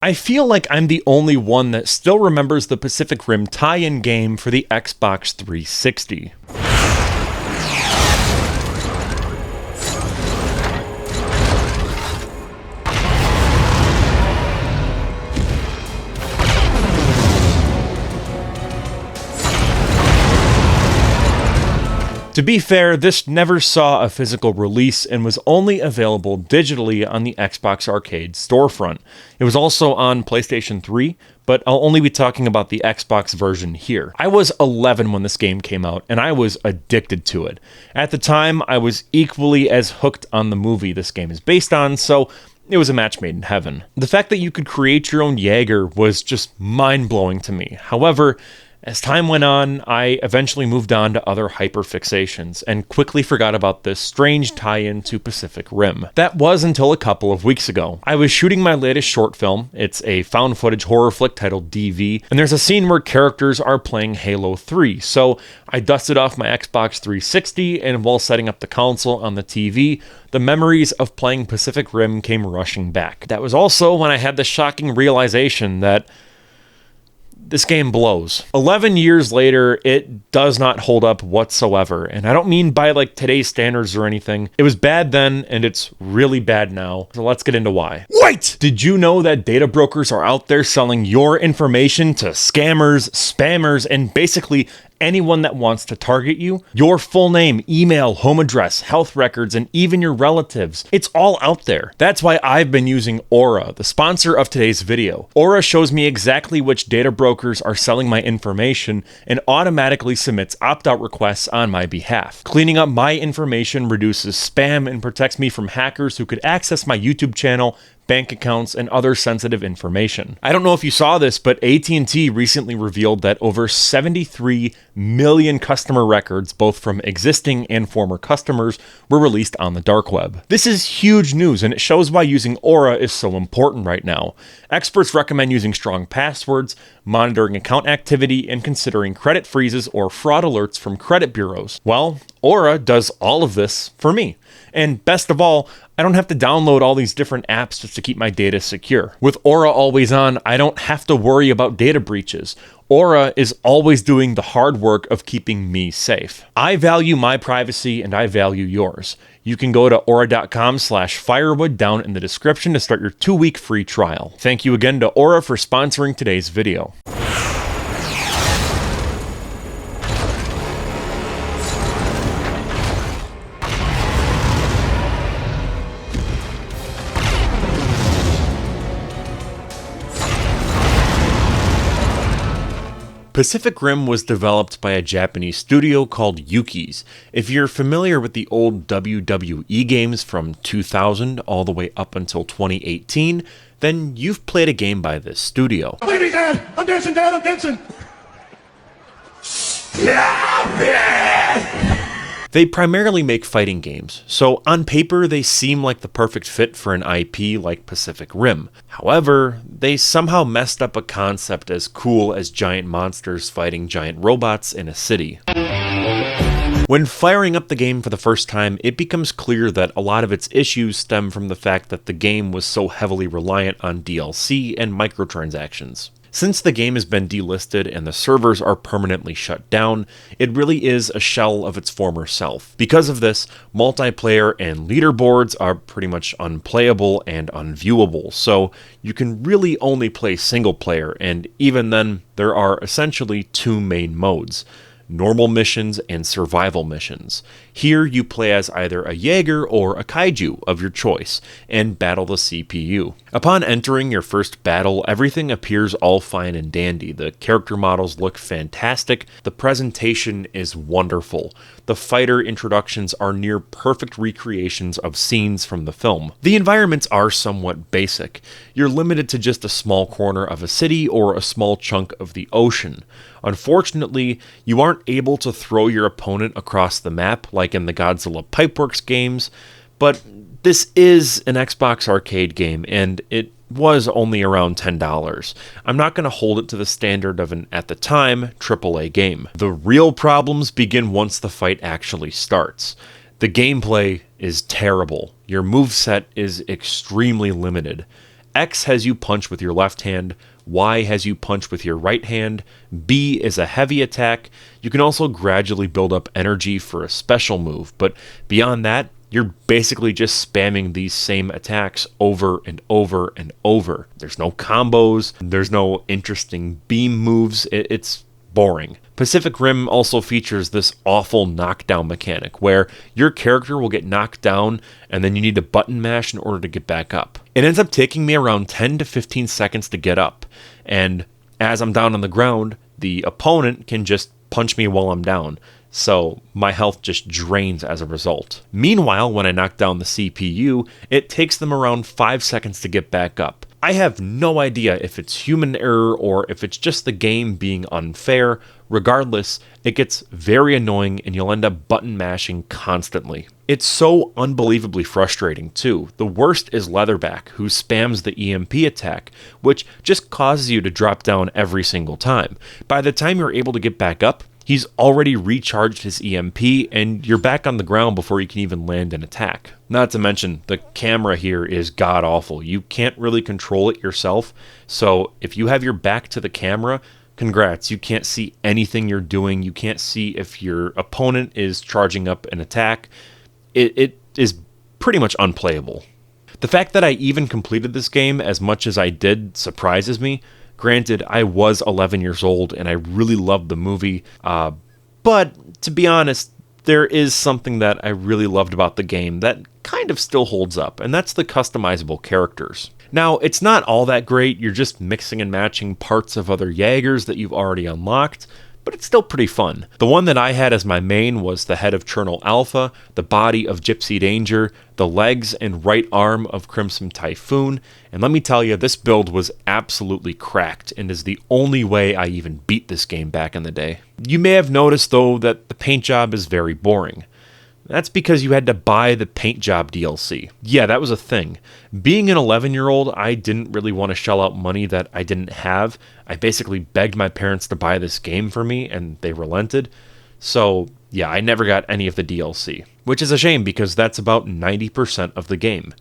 I feel like I'm the only one that still remembers the Pacific Rim tie-in game for the Xbox 360. To be fair, this never saw a physical release and was only available digitally on the Xbox Arcade storefront. It was also on PlayStation 3, but I'll only be talking about the Xbox version here. I was 11 when this game came out, and I was addicted to it. At the time, I was equally as hooked on the movie this game is based on, so it was a match made in heaven. The fact that you could create your own Jaeger was just mind-blowing to me. However, as time went on, I eventually moved on to other hyperfixations and quickly forgot about this strange tie-in to Pacific Rim. That was until a couple of weeks ago. I was shooting my latest short film. It's a found footage horror flick titled DV, and there's a scene where characters are playing Halo 3, so I dusted off my Xbox 360, and while setting up the console on the TV, the memories of playing Pacific Rim came rushing back. That was also when I had the shocking realization that this game blows. 11 years later, it does not hold up whatsoever. And I don't mean by like today's standards or anything. It was bad then, and it's really bad now. So let's get into why. Wait! Did you know that data brokers are out there selling your information to scammers, spammers, and basically anyone that wants to target you? Your full name, email, home address, health records, and even your relatives. It's all out there. That's why I've been using Aura, the sponsor of today's video. Aura shows me exactly which data brokers are selling my information and automatically submits opt-out requests on my behalf. Cleaning up my information reduces spam and protects me from hackers who could access my YouTube channel, bank accounts, and other sensitive information. I don't know if you saw this, but AT&T recently revealed that over 73 million customer records, both from existing and former customers, were released on the dark web. This is huge news, and it shows why using Aura is so important right now. Experts recommend using strong passwords, monitoring account activity, and considering credit freezes or fraud alerts from credit bureaus. Well, Aura does all of this for me. And best of all, I don't have to download all these different apps just to keep my data secure. With Aura always on, I don't have to worry about data breaches. Aura is always doing the hard work of keeping me safe. I value my privacy and I value yours. You can go to aura.com/firewood down in the description to start your 2-week free trial. Thank you again to Aura for sponsoring today's video. Pacific Rim was developed by a Japanese studio called Yukees. If you're familiar with the old WWE games from 2000 all the way up until 2018, then you've played a game by this studio. Leave me, Dad! I'm dancing, Dad! I'm dancing! They primarily make fighting games, so on paper they seem like the perfect fit for an IP like Pacific Rim. However, they somehow messed up a concept as cool as giant monsters fighting giant robots in a city. When firing up the game for the first time, it becomes clear that a lot of its issues stem from the fact that the game was so heavily reliant on DLC and microtransactions. Since the game has been delisted and the servers are permanently shut down, it really is a shell of its former self. Because of this, multiplayer and leaderboards are pretty much unplayable and unviewable, so you can really only play single player, and even then, there are essentially 2 main modes: normal missions and survival missions. Here you play as either a Jaeger or a Kaiju of your choice, and battle the CPU. Upon entering your first battle, everything appears all fine and dandy. The character models look fantastic, the presentation is wonderful. The fighter introductions are near perfect recreations of scenes from the film. The environments are somewhat basic. You're limited to just a small corner of a city or a small chunk of the ocean. Unfortunately, you aren't able to throw your opponent across the map like in the Godzilla Pipeworks games, but this is an Xbox arcade game, and it was only around $10. I'm not going to hold it to the standard of an, at the time, AAA game. The real problems begin once the fight actually starts. The gameplay is terrible. Your moveset is extremely limited. X has you punch with your left hand, Y has you punch with your right hand, B is a heavy attack. You can also gradually build up energy for a special move, but beyond that, you're basically just spamming these same attacks over and over and over. There's no combos, there's no interesting beam moves, it's boring. Pacific Rim also features this awful knockdown mechanic where your character will get knocked down and then you need to button mash in order to get back up. It ends up taking me around 10 to 15 seconds to get up, and as I'm down on the ground, the opponent can just punch me while I'm down, so my health just drains as a result. Meanwhile, when I knock down the CPU, it takes them around 5 seconds to get back up. I have no idea if it's human error or if it's just the game being unfair. Regardless, it gets very annoying and you'll end up button mashing constantly. It's so unbelievably frustrating too. The worst is Leatherback, who spams the EMP attack, which just causes you to drop down every single time. By the time you're able to get back up, he's already recharged his EMP and you're back on the ground before you can even land an attack. Not to mention, the camera here is god-awful. You can't really control it yourself, so if you have your back to the camera, congrats, you can't see anything you're doing. You can't see if your opponent is charging up an attack. It is pretty much unplayable. The fact that I even completed this game as much as I did surprises me. Granted, I was 11 years old and I really loved the movie, but to be honest, there is something that I really loved about the game that kind of still holds up, and that's the customizable characters. Now, it's not all that great, you're just mixing and matching parts of other Jaegers that you've already unlocked, but it's still pretty fun. The one that I had as my main was the head of Chernobyl Alpha, the body of Gypsy Danger, the legs and right arm of Crimson Typhoon, and let me tell you, this build was absolutely cracked and is the only way I even beat this game back in the day. You may have noticed though that the paint job is very boring. That's because you had to buy the paint job DLC. Yeah, that was a thing. Being an 11-year-old, I didn't really want to shell out money that I didn't have. I basically begged my parents to buy this game for me, and they relented. So, yeah, I never got any of the DLC, which is a shame because that's about 90% of the game.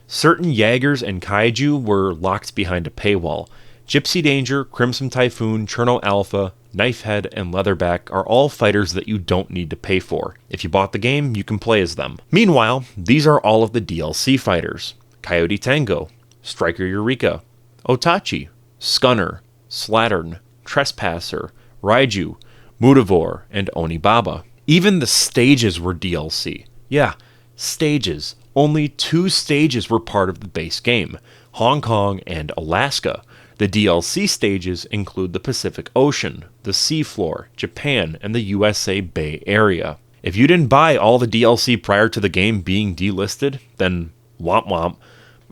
Certain Jaegers and Kaiju were locked behind a paywall. Gypsy Danger, Crimson Typhoon, Chernobyl Alpha, Knifehead, and Leatherback are all fighters that you don't need to pay for. If you bought the game, you can play as them. Meanwhile, these are all of the DLC fighters: Coyote Tango, Striker Eureka, Otachi, Scunner, Slattern, Trespasser, Raiju, Mutavor, and Onibaba. Even the stages were DLC. Yeah, stages. Only 2 stages were part of the base game: Hong Kong and Alaska. The DLC stages include the Pacific Ocean, the seafloor, Japan, and the USA Bay Area. If you didn't buy all the DLC prior to the game being delisted, then womp womp.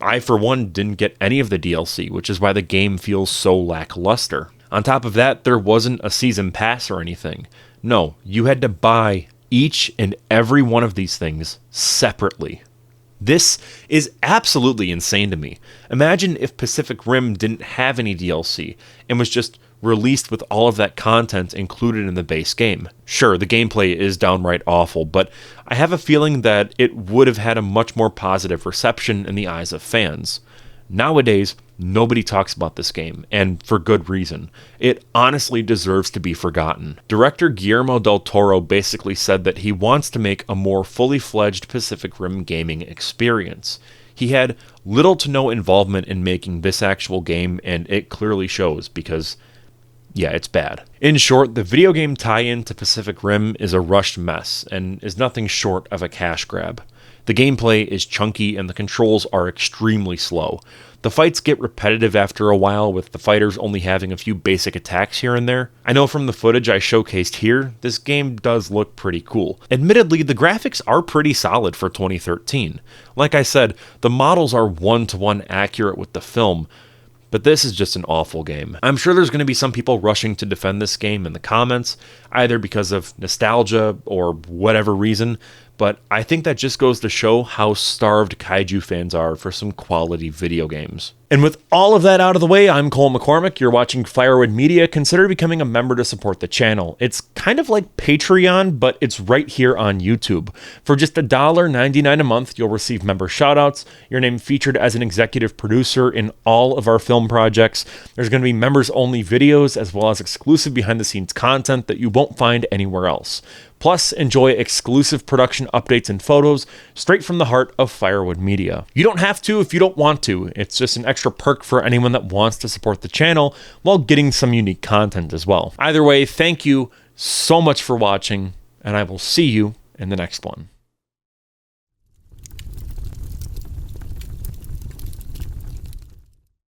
I, for one, didn't get any of the DLC, which is why the game feels so lackluster. On top of that, there wasn't a season pass or anything. No, you had to buy each and every one of these things separately. This is absolutely insane to me. Imagine if Pacific Rim didn't have any DLC and was just released with all of that content included in the base game. Sure, the gameplay is downright awful, but I have a feeling that it would have had a much more positive reception in the eyes of fans. Nowadays, nobody talks about this game, and for good reason. It honestly deserves to be forgotten. Director Guillermo del Toro basically said that he wants to make a more fully fledged Pacific Rim gaming experience. He had little to no involvement in making this actual game, and it clearly shows because, yeah, it's bad. In short, the video game tie-in to Pacific Rim is a rushed mess, and is nothing short of a cash grab. The gameplay is chunky and the controls are extremely slow. The fights get repetitive after a while, with the fighters only having a few basic attacks here and there. I know from the footage I showcased here, this game does look pretty cool. Admittedly, the graphics are pretty solid for 2013. Like I said, the models are one-to-one accurate with the film, but this is just an awful game. I'm sure there's going to be some people rushing to defend this game in the comments, either because of nostalgia or whatever reason, but I think that just goes to show how starved kaiju fans are for some quality video games. And with all of that out of the way, I'm Cole McCormick. You're watching Firewood Media. Consider becoming a member to support the channel. It's kind of like Patreon, but it's right here on YouTube. For just $1.99 a month, you'll receive member shoutouts, your name featured as an executive producer in all of our film projects. There's going to be members-only videos as well as exclusive behind-the-scenes content that you won't find anywhere else. Plus, enjoy exclusive production updates and photos straight from the heart of Firewood Media. You don't have to if you don't want to. It's just an extra perk for anyone that wants to support the channel while getting some unique content as well. Either way, thank you so much for watching, and I will see you in the next one.